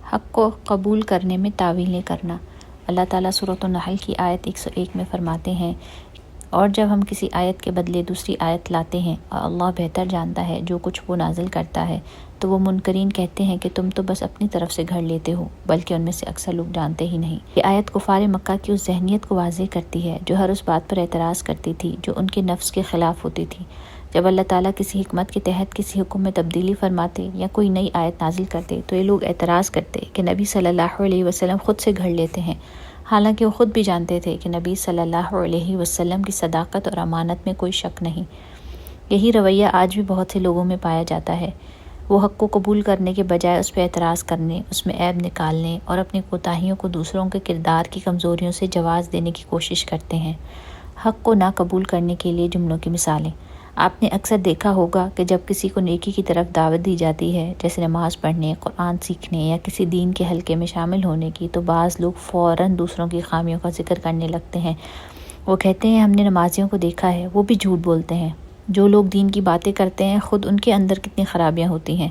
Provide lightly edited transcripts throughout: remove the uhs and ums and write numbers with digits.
حق کو قبول کرنے میں تاویلیں کرنا۔ اللہ تعالیٰ سورۃ النحل کی آیت 101 میں فرماتے ہیں، اور جب ہم کسی آیت کے بدلے دوسری آیت لاتے ہیں اور اللہ بہتر جانتا ہے جو کچھ وہ نازل کرتا ہے، تو وہ منکرین کہتے ہیں کہ تم تو بس اپنی طرف سے گھڑ لیتے ہو، بلکہ ان میں سے اکثر لوگ جانتے ہی نہیں۔ یہ آیت کفار مکہ کی اس ذہنیت کو واضح کرتی ہے جو ہر اس بات پر اعتراض کرتی تھی جو ان کے نفس کے خلاف ہوتی تھی۔ جب اللہ تعالیٰ کسی حکمت کے تحت کسی حکم میں تبدیلی فرماتے یا کوئی نئی آیت نازل کرتے تو یہ لوگ اعتراض کرتے کہ نبی صلی اللہ علیہ وسلم خود سے گھڑ لیتے ہیں، حالانکہ وہ خود بھی جانتے تھے کہ نبی صلی اللہ علیہ وسلم کی صداقت اور امانت میں کوئی شک نہیں۔ یہی رویہ آج بھی بہت سے لوگوں میں پایا جاتا ہے۔ وہ حق کو قبول کرنے کے بجائے اس پہ اعتراض کرنے، اس میں عیب نکالنے اور اپنی کوتاہیوں کو دوسروں کے کردار کی کمزوریوں سے جواز دینے کی کوشش کرتے ہیں۔ حق کو نہ قبول کرنے کے لیے جملوں کی مثالیں۔ آپ نے اکثر دیکھا ہوگا کہ جب کسی کو نیکی کی طرف دعوت دی جاتی ہے، جیسے نماز پڑھنے، قرآن سیکھنے یا کسی دین کے حلقے میں شامل ہونے کی، تو بعض لوگ فوراً دوسروں کی خامیوں کا ذکر کرنے لگتے ہیں۔ وہ کہتے ہیں ہم نے نمازیوں کو دیکھا ہے، وہ بھی جھوٹ بولتے ہیں۔ جو لوگ دین کی باتیں کرتے ہیں خود ان کے اندر کتنی خرابیاں ہوتی ہیں۔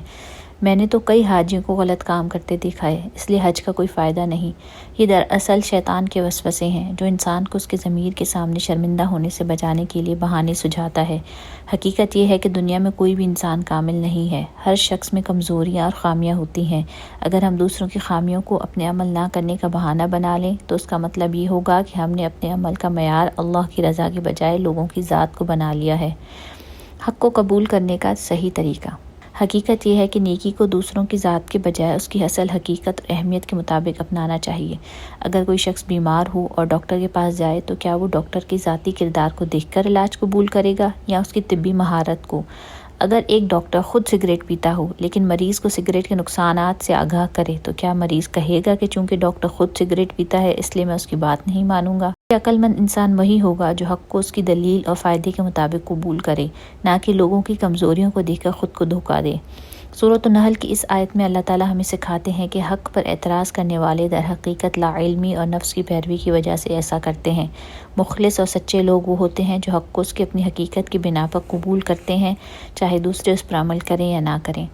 میں نے تو کئی حاجیوں کو غلط کام کرتے دیکھا ہے، اس لیے حج کا کوئی فائدہ نہیں۔ یہ دراصل شیطان کے وسوسے ہیں جو انسان کو اس کے ضمیر کے سامنے شرمندہ ہونے سے بچانے کے لیے بہانے سجھاتا ہے۔ حقیقت یہ ہے کہ دنیا میں کوئی بھی انسان کامل نہیں ہے، ہر شخص میں کمزوریاں اور خامیاں ہوتی ہیں۔ اگر ہم دوسروں کی خامیوں کو اپنے عمل نہ کرنے کا بہانہ بنا لیں تو اس کا مطلب یہ ہوگا کہ ہم نے اپنے عمل کا معیار اللہ کی رضا کے بجائے لوگوں کی ذات کو بنا لیا ہے۔ حق کو قبول کرنے کا صحیح طریقہ۔ حقیقت یہ ہے کہ نیکی کو دوسروں کی ذات کے بجائے اس کی اصل حقیقت اور اہمیت کے مطابق اپنانا چاہیے۔ اگر کوئی شخص بیمار ہو اور ڈاکٹر کے پاس جائے تو کیا وہ ڈاکٹر کے ذاتی کردار کو دیکھ کر علاج قبول کرے گا یا اس کی طبی مہارت کو؟ اگر ایک ڈاکٹر خود سگریٹ پیتا ہو لیکن مریض کو سگریٹ کے نقصانات سے آگاہ کرے تو کیا مریض کہے گا کہ چونکہ ڈاکٹر خود سگریٹ پیتا ہے اس لیے میں اس کی بات نہیں مانوں گا؟ عقل مند انسان وہی ہوگا جو حق کو اس کی دلیل اور فائدے کے مطابق قبول کرے، نہ کہ لوگوں کی کمزوریوں کو دیکھ کر خود کو دھوکہ دے۔ سورۃ النحل کی اس آیت میں اللہ تعالیٰ ہمیں سکھاتے ہیں کہ حق پر اعتراض کرنے والے در حقیقت لا علمی اور نفس کی پیروی کی وجہ سے ایسا کرتے ہیں۔ مخلص اور سچے لوگ وہ ہوتے ہیں جو حق کو اس کی اپنی حقیقت کی بنا پر قبول کرتے ہیں، چاہے دوسرے اس پر عمل کریں یا نہ کریں۔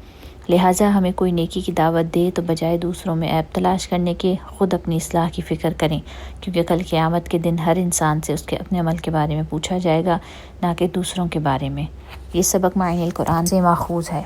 لہٰذا ہمیں کوئی نیکی کی دعوت دے تو بجائے دوسروں میں عیب تلاش کرنے کے خود اپنی اصلاح کی فکر کریں، کیونکہ کل قیامت کے دن ہر انسان سے اس کے اپنے عمل کے بارے میں پوچھا جائے گا، نہ کہ دوسروں کے بارے میں۔ یہ سبق معانی القرآن سے ماخوذ ہے۔